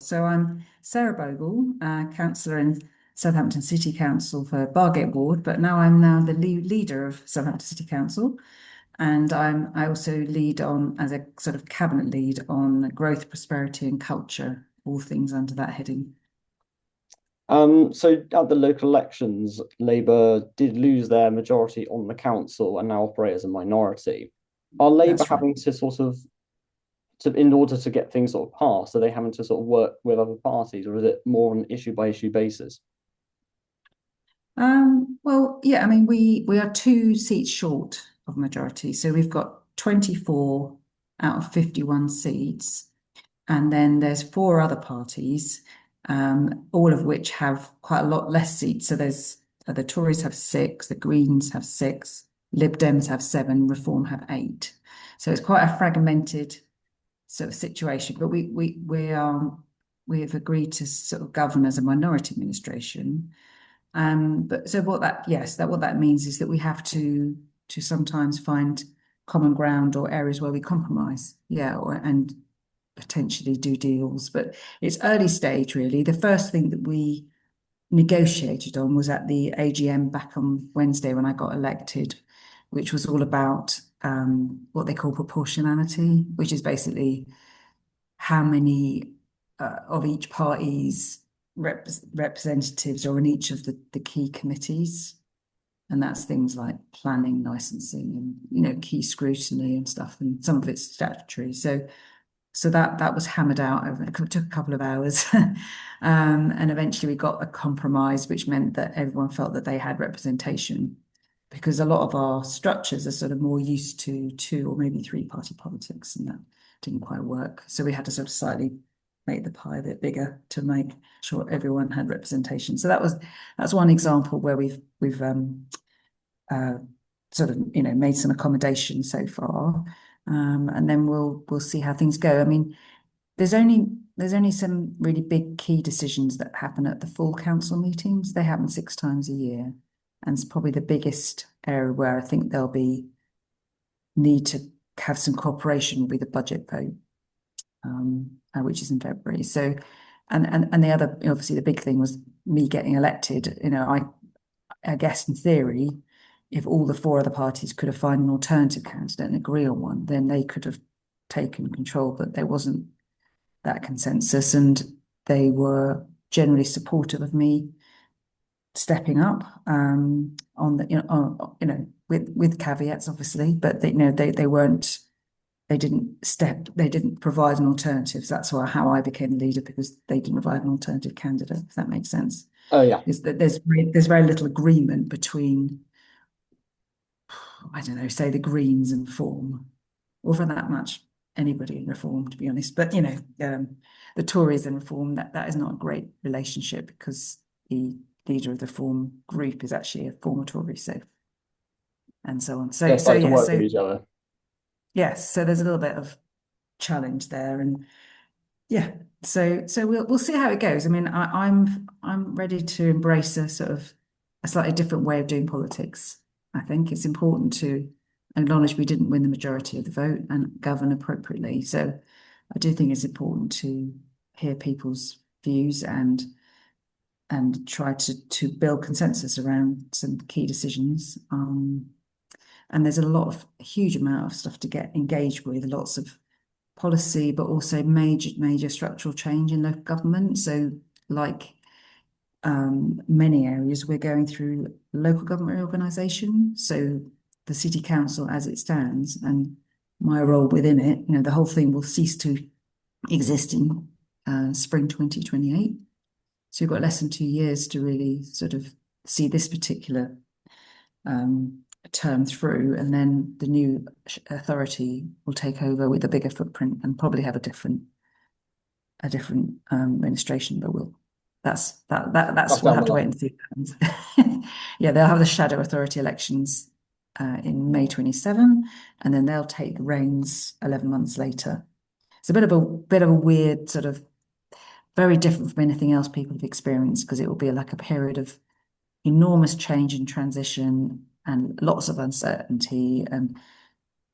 So I'm Sarah Bogle, councillor in Southampton City Council for Bargate Ward, but I'm now the leader of Southampton City Council, and I also lead on as a sort of cabinet lead on growth, prosperity, and culture, all things under that heading. So at the local elections, Labour did lose their majority on the council and now operate as a minority. Are Labour That's right. having to in order to get things sort of passed, are they having to sort of work with other parties, or is it more on an issue by issue basis? Well, yeah, I mean, we are 2 seats short of majority, so we've got 24 out of 51 seats. And then there's 4 other parties, all of which have quite a lot less seats. So the Tories have 6, the Greens have 6, Lib Dems have 7, Reform have 8. So it's quite a fragmented sort of situation. But we've agreed to sort of govern as a minority administration. But so what that means is that we have to sometimes find common ground or areas where we compromise. Yeah, and potentially do deals, but it's early stage really. The first thing that we negotiated on was at the AGM back on Wednesday when I got elected, which was all about what they call proportionality, which is basically how many of each party's representatives are in each of the key committees. And that's things like planning, licensing, and key scrutiny and stuff, and some of it's statutory. So that was hammered out over, it took a couple of hours. And eventually we got a compromise, which meant that everyone felt that they had representation, because a lot of our structures are sort of more used to 2 or maybe 3 party politics, and that didn't quite work. So we had to sort of slightly make the pie a bit bigger to make sure everyone had representation. So that's one example where we've sort of made some accommodation so far. And then we'll see how things go. I mean, there's only some really big key decisions that happen at the full council meetings. They happen 6 times a year, and it's probably the biggest area where I think there'll be need to have some cooperation will be the budget vote, which is in February. So, and the other, obviously, the big thing was me getting elected. I guess in theory, if all the 4 other parties could have found an alternative candidate and agree on one, then they could have taken control, but there wasn't that consensus, and they were generally supportive of me stepping up on the with caveats obviously, but they didn't provide an alternative. So that's how I became the leader, because they didn't provide an alternative candidate, if that makes sense. Oh yeah. Is that there's very little agreement between, I don't know, say the Greens and Reform, or for that much anybody in Reform, to be honest. But the Tories and Reform, that is not a great relationship, because the leader of the Reform group is actually a former Tory, so and so on. They like to work with each other. Yes, so there's a little bit of challenge there, and yeah, so we'll see how it goes. I mean, I'm ready to embrace a sort of a slightly different way of doing politics. I think it's important to acknowledge we didn't win the majority of the vote and govern appropriately. So I do think it's important to hear people's views and try to build consensus around some key decisions. And there's a huge amount of stuff to get engaged with, lots of policy, but also major structural change in local government. So like many areas, we're going through local government reorganisation. So the city council as it stands and my role within it, the whole thing will cease to exist in spring 2028. So we've got less than 2 years to really sort of see this particular term through, and then the new authority will take over with a bigger footprint and probably have a different administration, but that's we'll have to wait and see what happens. Yeah, they'll have the shadow authority elections in May 27, and then they'll take the reins 11 months later. It's a bit of a weird sort of, very different from anything else people have experienced, because it will be like a period of enormous change and transition and lots of uncertainty, and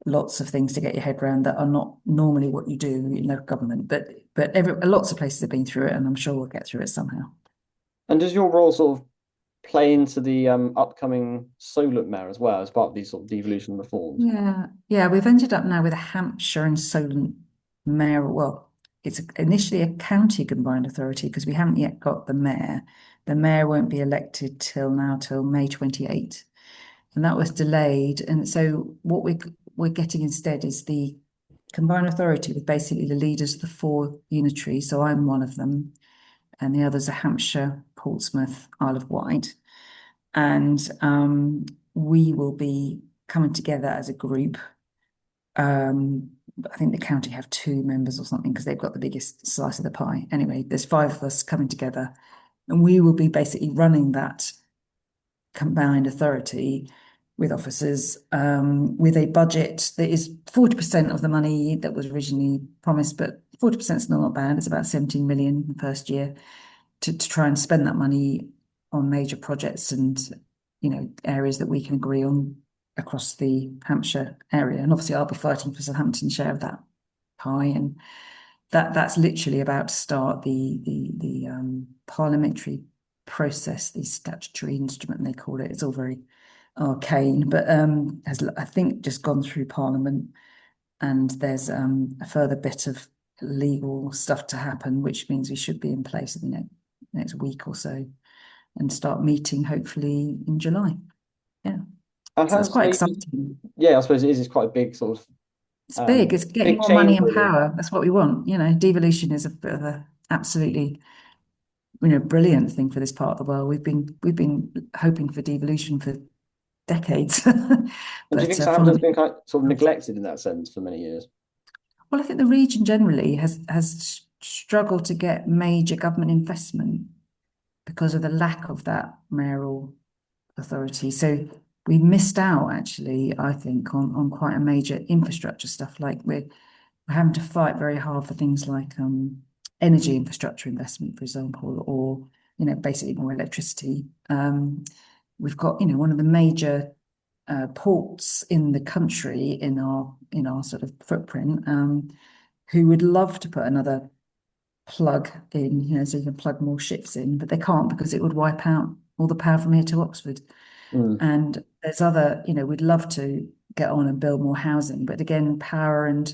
lots of things to get your head around that are not normally what you do in local government. But lots of places have been through it, and I'm sure we'll get through it somehow. And does your role sort of play into the upcoming Solent mayor as well as part of these sort of devolution reforms? Yeah, we've ended up now with a Hampshire and Solent mayor. Well, it's initially a county combined authority because we haven't yet got the mayor. The mayor won't be elected till May 28, and that was delayed. And so what we're getting instead is the combined authority with basically the leaders of the four unitaries. So I'm one of them, and the others are Hampshire, Portsmouth, Isle of Wight, and we will be coming together as a group. I think the county have two members or something because they've got the biggest slice of the pie. Anyway, there's five of us coming together, and we will be basically running that combined authority with officers with a budget that is 40% of the money that was originally promised, but 40% is still not bad. It's about 17 million the first year to try and spend that money on major projects and areas that we can agree on across the Hampshire area. And obviously I'll be fighting for Southampton's share of that pie, and that's literally about to start the parliamentary process, the statutory instrument they call it. It's all very arcane, but has, I think, just gone through Parliament, and there's a further bit of legal stuff to happen, which means we should be in place in the next week or so and start meeting hopefully in July. Yeah. And So that's has quite maybe, exciting. yeah, I suppose it is. It's quite a big sort of It's big. It's getting big more money change, and really. power. That's what we want. Devolution is a bit of a absolutely brilliant thing for this part of the world. We've been hoping for devolution for decades, And do you but think from Southampton's been kind of, sort of neglected in that sense for many years? well, I think the region generally has struggled to get major government investment because of the lack of that mayoral authority. So we missed out actually, I think, on quite a major infrastructure stuff. Like we're having to fight very hard for things like energy infrastructure investment, for example, or basically more electricity. We've got one of the major ports in the country in our sort of footprint, who would love to put another plug in, so you can plug more ships in, but they can't because it would wipe out all the power from here to Oxford. Mm. And there's other, we'd love to get on and build more housing, but again, power and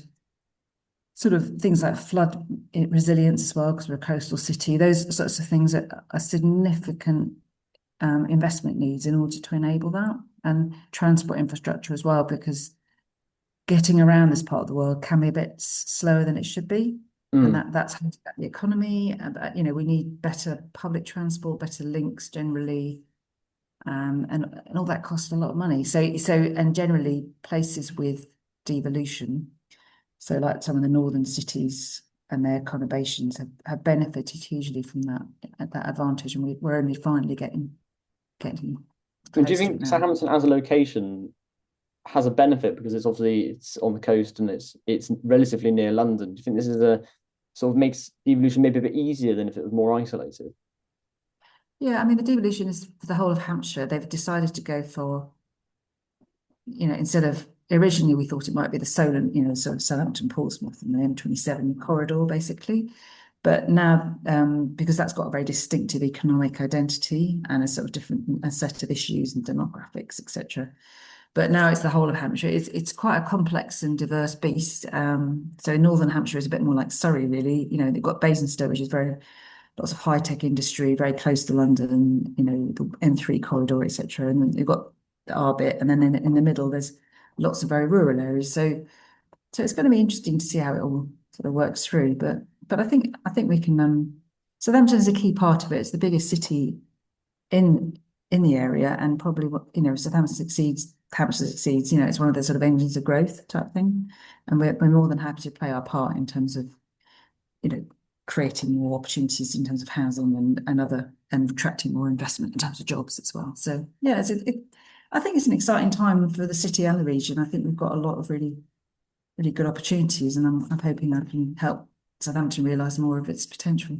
sort of things like flood resilience as well, because we're a coastal city, those sorts of things are significant investment needs in order to enable that, and transport infrastructure as well, because getting around this part of the world can be a bit slower than it should be. And Mm. that's how to get the economy. We need better public transport, better links generally, and all that costs a lot of money. And generally places with devolution, so like some of the northern cities and their conurbations have benefited hugely from that advantage, and we're only finally getting And do you close to it think now. Southampton as a location has a benefit because it's on the coast and it's relatively near London? Do you think this is a sort of makes devolution maybe a bit easier than if it was more isolated? Yeah, I mean the devolution is for the whole of Hampshire. They've decided to go for, instead of originally we thought it might be the Solent, sort of Southampton, Portsmouth, and the M27 corridor, basically. But now, because that's got a very distinctive economic identity and a sort of different a set of issues and demographics, etc. But now it's the whole of Hampshire. It's quite a complex and diverse beast. So Northern Hampshire is a bit more like Surrey, really. They've got Basingstoke, which is very lots of high tech industry, very close to London. The M3 corridor, etc. And then you've got our bit, and then in the middle there's lots of very rural areas. So it's going to be interesting to see how it all sort of works through. But I think we can. Southampton is a key part of it. It's the biggest city in the area, and probably what Southampton succeeds, Hampshire succeeds. It's one of the sort of engines of growth type thing, and we're more than happy to play our part in terms of creating more opportunities in terms of housing and attracting more investment in terms of jobs as well. So yeah, I think it's an exciting time for the city and the region. I think we've got a lot of really good opportunities, and I'm hoping I can help Southampton realise more of its potential.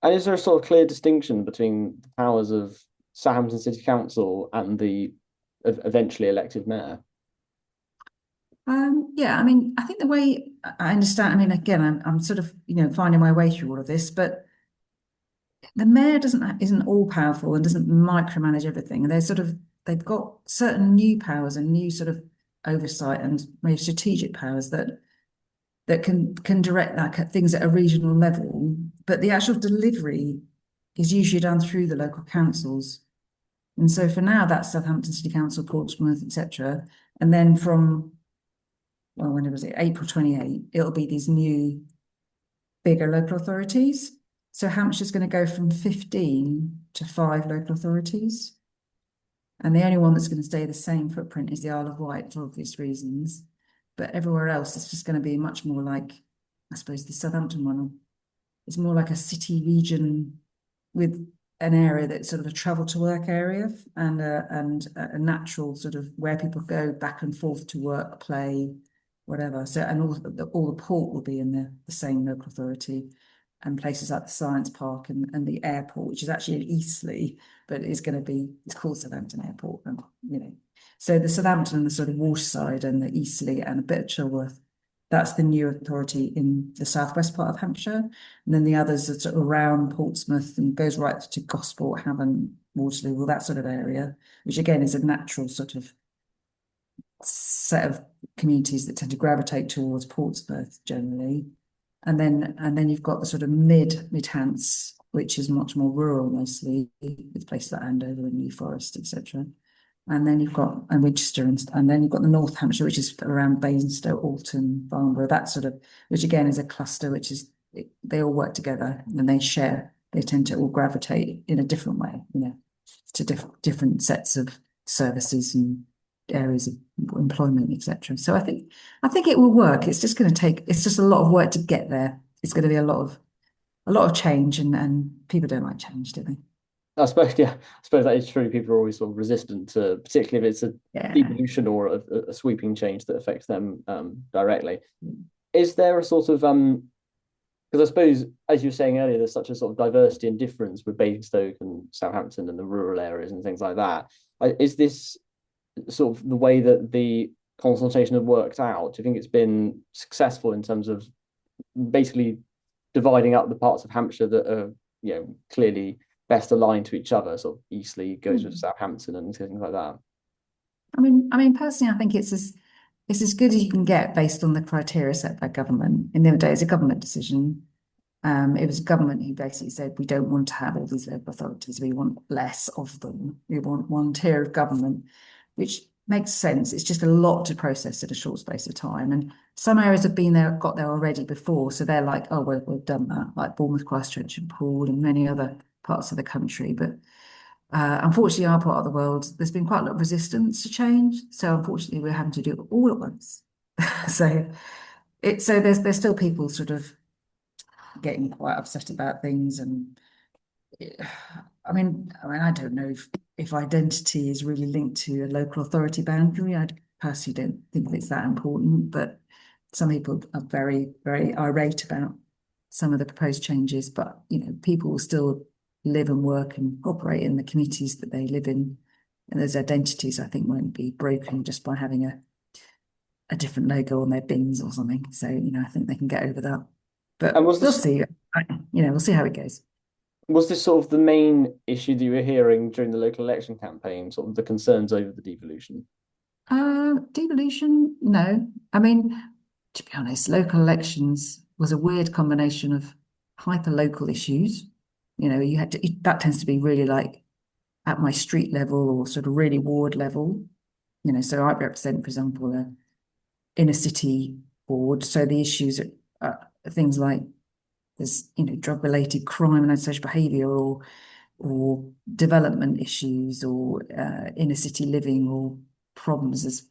And is there a sort of clear distinction between the powers of Southampton City Council and the eventually elected mayor? Yeah, I mean, I think the way I understand, I mean, again, I'm sort of, finding my way through all of this, but the mayor isn't all powerful and doesn't micromanage everything. They've got certain new powers and new sort of oversight and maybe strategic powers that can direct that things at a regional level, but the actual delivery is usually done through the local councils. And so for now, that's Southampton City Council, Portsmouth, etc. And then from, well, when was it? April 28, it'll be these new bigger local authorities. So Hampshire's going to go from 15 to 5 local authorities. And the only one that's going to stay the same footprint is the Isle of Wight for obvious reasons. But everywhere else, it's just going to be much more like, I suppose, the Southampton one. It's more like a city region with an area that's sort of a travel to work area and a natural sort of where people go back and forth to work, play, whatever. So, and all the port will be in the same local authority, and places like the Science Park and the airport, which is actually in Eastleigh, but it's called Southampton Airport, and so the Southampton and the sort of Waterside and the Eastleigh and a bit of Chilworth, that's the new authority in the southwest part of Hampshire. And then the others are sort of around Portsmouth and goes right to Gosport, Havant, Waterloo, all that sort of area, which again is a natural sort of set of communities that tend to gravitate towards Portsmouth generally. And then you've got the sort of mid-Hants, which is much more rural mostly, with places like Andover and New Forest, etc. And then you've got Winchester, and then you've got the North Hampshire, which is around Basingstoke, Alton, Farnborough, that sort of, which again is a cluster, which is they all work together and they tend to all gravitate in a different way, to different sets of services and areas of employment, etc. So I think it will work. It's just a lot of work to get there. It's going to be a lot of change, and people don't like change, do they? I suppose, yeah, I suppose that is true. People are always sort of resistant to, particularly if it's a devolution or a sweeping change that affects them directly. Is there a sort of because I suppose, as you were saying earlier, there's such a sort of diversity and difference with Basingstoke and Southampton and the rural areas and things like that. Is this sort of the way that the consultation had worked out? Do you think it's been successful in terms of basically dividing up the parts of Hampshire that are, clearly best aligned to each other? Sort of Eastleigh goes with Southampton and things like that. I mean, personally, I think it's as good as you can get based on the criteria set by government. In the other day, it's a government decision. It was government who basically said we don't want to have all these local authorities. We want less of them. We want one tier of government, which makes sense. It's just a lot to process in a short space of time. And some areas have got there already before, so they're like, oh, we've done that, like Bournemouth, Christchurch, and Poole, and many other parts of the country. But unfortunately, our part of the world, there's been quite a lot of resistance to change. So unfortunately, we're having to do it all at once. so there's still people sort of getting quite upset about things, and I mean, I don't know if identity is really linked to a local authority boundary. I personally don't think it's that important, but some people are very, very irate about some of the proposed changes. But people will still live and work and operate in the communities that they live in, and those identities, I think, won't be broken just by having a different logo on their bins or something. So I think they can get over that. But we'll see. We'll see how it goes. Was this sort of the main issue that you were hearing during the local election campaign, sort of the concerns over the devolution? Devolution, no. I mean, to be honest, local elections was a weird combination of hyper-local issues. That tends to be really like at my street level or sort of really ward level. So I represent, for example, a inner city ward. So the issues are things like there's drug-related crime and antisocial behaviour, or development issues, or inner city living, or problems as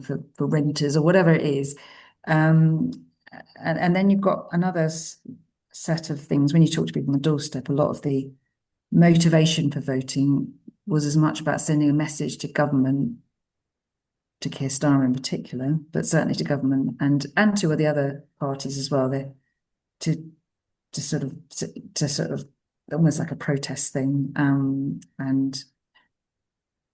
for renters or whatever it is. And then you've got another set of things. When you talk to people on the doorstep, a lot of the motivation for voting was as much about sending a message to government, to Keir Starmer in particular, but certainly to government and to the other parties as well. To sort of almost like a protest thing, and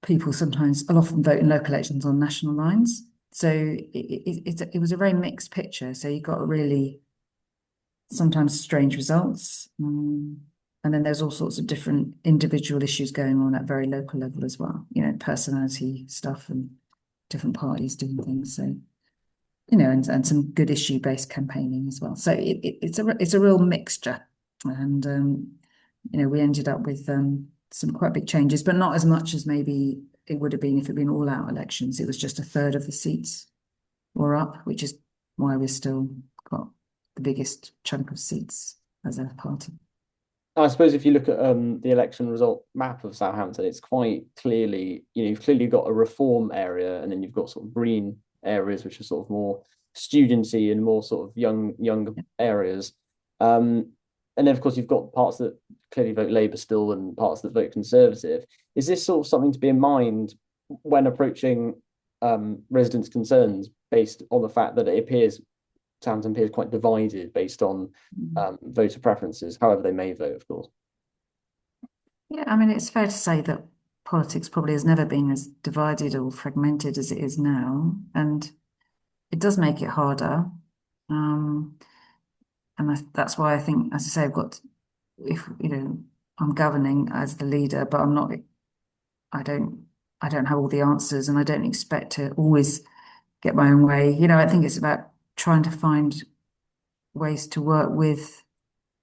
people sometimes will often vote in local elections on national lines. So it was a very mixed picture. So you got really sometimes strange results. And then there's all sorts of different individual issues going on at very local level as well, personality stuff and different parties doing things. So, and some good issue-based campaigning as well. So it's a real mixture. And we ended up with some quite big changes, but not as much as maybe it would have been if it had been all-out elections. It was just a third of the seats were up, which is why we've still got the biggest chunk of seats as a party. I suppose if you look at the election result map of Southampton, it's quite clearly, you've clearly got a reform area, and then you've got sort of green areas, which are sort of more studency and more sort of younger areas. And then, of course, you've got parts that clearly vote Labour still and parts that vote Conservative. Is this sort of something to be in mind when approaching residents' concerns based on the fact that it appears Southampton appears quite divided based on voter preferences, however they may vote, of course? Yeah, I mean, it's fair to say that politics probably has never been as divided or fragmented as it is now, and it does make it harder. And that's why I think, as I say, I've got, if I'm governing as the leader, but I'm not. I don't have all the answers, and I don't expect to always get my own way. I think it's about trying to find ways to work with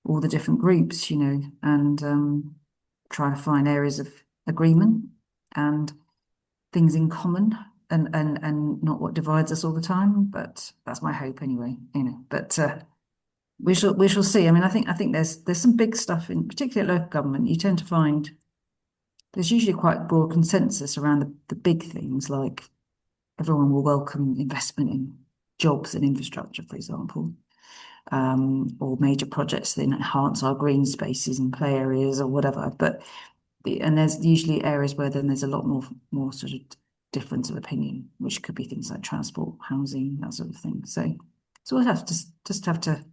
all the different groups, and trying to find areas of agreement and things in common, and not what divides us all the time. But that's my hope anyway, But we shall see. I mean, I think there's some big stuff in particularly local government. You tend to find there's usually quite broad consensus around the big things, like everyone will welcome investment in jobs and infrastructure, for example, or major projects that enhance our green spaces and play areas or whatever. And there's usually areas where then there's a lot more sort of difference of opinion, which could be things like transport, housing, that sort of thing. So we'll have to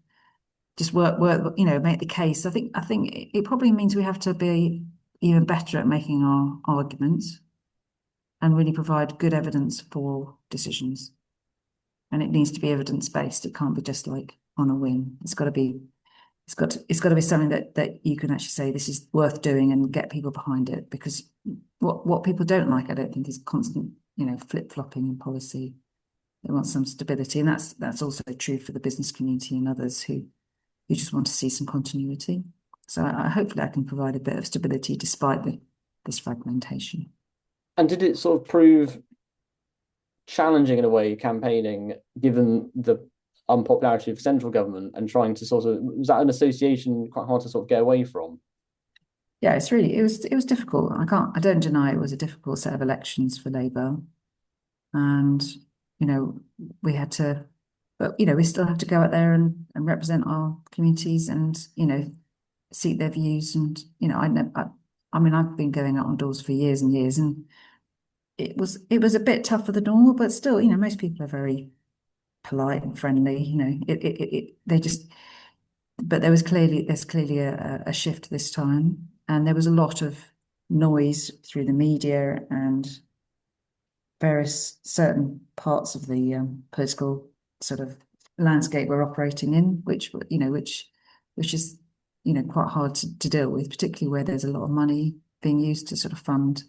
just work, make the case. I think it probably means we have to be even better at making our arguments and really provide good evidence for decisions. And it needs to be evidence-based. It can't be just like on a whim. It's got to be something that you can actually say this is worth doing and get people behind it. Because what people don't like, I don't think, is constant, flip-flopping in policy. They want some stability, and that's also true for the business community and others who just want to see some continuity. So hopefully I can provide a bit of stability despite this fragmentation. And did it sort of prove challenging in a way, campaigning, given the unpopularity of central government and trying to was that an association quite hard to sort of get away from? Yeah, it was difficult. I don't deny it was a difficult set of elections for Labour. And, we had to, but, we still have to go out there and represent our communities and, seek their views. And, I've been going out on doors for years and years, and it was a bit tougher than normal, but still, most people are very polite and friendly, but there's clearly a shift this time, and there was a lot of noise through the media and various certain parts of the political sort of landscape we're operating in, which is quite hard to deal with, particularly where there's a lot of money being used to sort of fund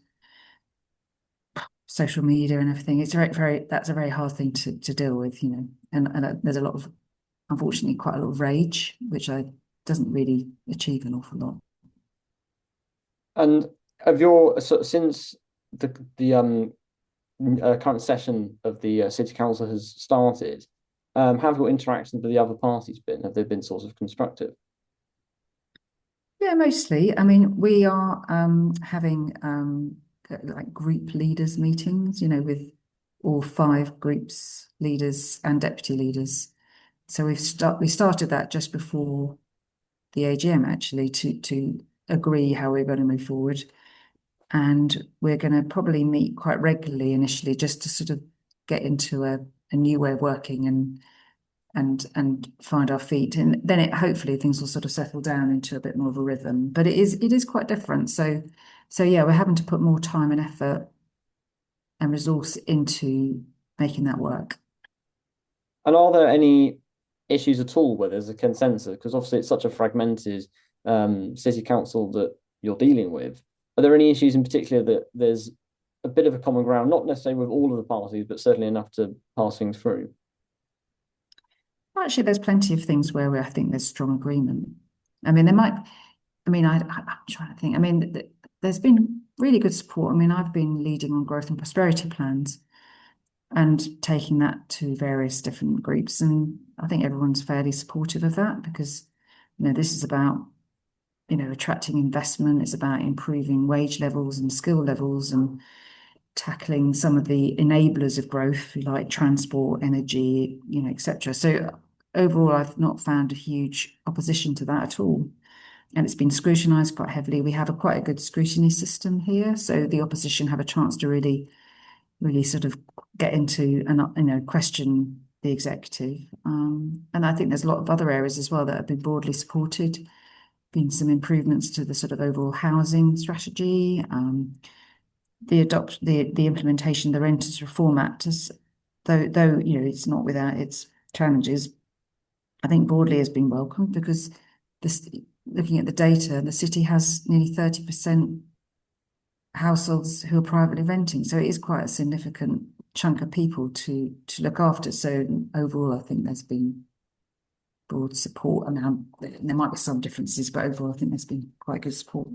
social media and everything. It's that's a very hard thing to deal with, and there's a lot of, unfortunately, quite a lot of rage, which doesn't really achieve an awful lot. And since the current session of the city council has started, have your interactions with the other parties been? Have they been sort of constructive? Yeah, mostly. I mean, we are having like group leaders meetings, with all 5 groups, leaders and deputy leaders. So we started that just before the AGM, actually, to agree how we're going to move forward. And we're going to probably meet quite regularly initially, just to sort of get into a new way of working and find our feet. And then hopefully things will sort of settle down into a bit more of a rhythm. But it is quite different. So yeah, we're having to put more time and effort and resource into making that work. And are there any issues at all where there's a consensus? Because obviously it's such a fragmented city council that you're dealing with. Are there any issues in particular that there's a bit of a common ground, not necessarily with all of the parties, but certainly enough to pass things through? Actually, there's plenty of things where I think there's strong agreement. I mean, there might, I mean, I'm trying to think. I mean, there's been really good support. I mean, I've been leading on growth and prosperity plans and taking that to various different groups. And I think everyone's fairly supportive of that because, this is about, attracting investment. It's about improving wage levels and skill levels and tackling some of the enablers of growth, like transport, energy, etc. So overall, I've not found a huge opposition to that at all. And it's been scrutinised quite heavily. We have quite a good scrutiny system here, so the opposition have a chance to really sort of get into and question the executive. And I think there's a lot of other areas as well that have been broadly supported. Been some improvements to the sort of overall housing strategy. The implementation of the Renters Reform Act, though it's not without its challenges, I think broadly has been welcomed because this, looking at the data, the city has nearly 30% households who are privately renting, so it is quite a significant chunk of people to look after. So overall, I think there's been broad support, and there might be some differences, but overall, I think there's been quite good support.